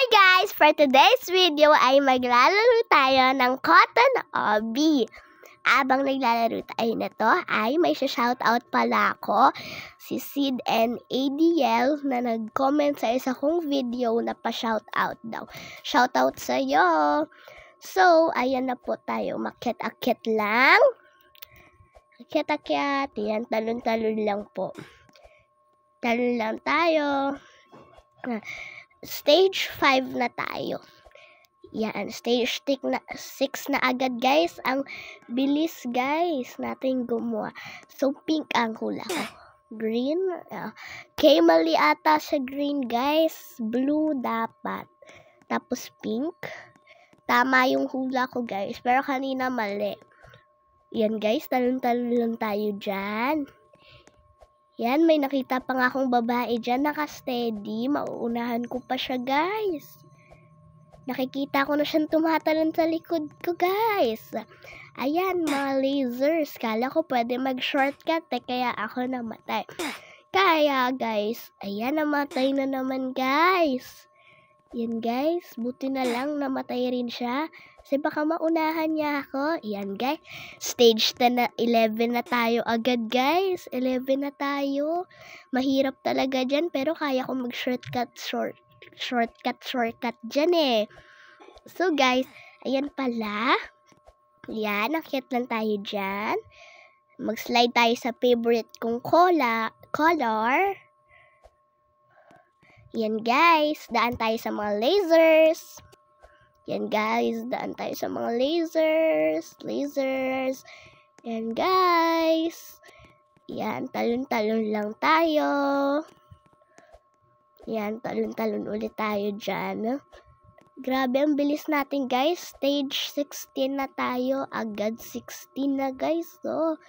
guys! For today's video ay maglalaro tayo ng Cotton Obby. Abang naglalaro tayo nito ay may shoutout pala ako, si Sid and ADL na nag-comment sa isa kong video na pa-shoutout daw. Shoutout sa'yo! So, ayan na po tayo. Makyat-akyat lang. Akyat-akyat. Yan, talon-talon lang po. Talon lang tayo. Stage 5 na tayo. Yan, stage 6 na agad guys. Ang bilis guys natin gumawa. So, pink ang hula ko. Green. Okay, mali ata sa green guys. Blue dapat. Tapos pink. Tama yung hula ko guys. Pero kanina mali. Yan guys, talon-talon lang tayo dyan. Yan, may nakita pa nga akong babae dyan, naka-steady. Mauunahan ko pa siya, guys. Nakikita ko na siyang tumatalon sa likod ko, guys. Ayan, mga lasers. Kala ko pwede mag-shortcut, kaya ako namatay. Kaya, guys, ayan, namatay na naman, guys. Yan, guys. Buti na lang, namatay rin siya. Kasi baka maunahan niya ako. Yan, guys. Stage 11 na tayo agad, guys. 11 na tayo. Mahirap talaga dyan, pero kaya ko mag-shortcut dyan eh. So, guys, ayan pala. Yan, nakit lang tayo dyan. Mag-slide tayo sa favorite kong color. Yan, guys. Daan tayo sa mga lasers. Yan guys, daan tayo sa mga lasers. Yan guys. Yan, talon-talon lang tayo. Yan, talon-talon ulit tayo dyan. Grabe, ang bilis natin guys. Stage 16 na tayo. Agad 16 na guys. So,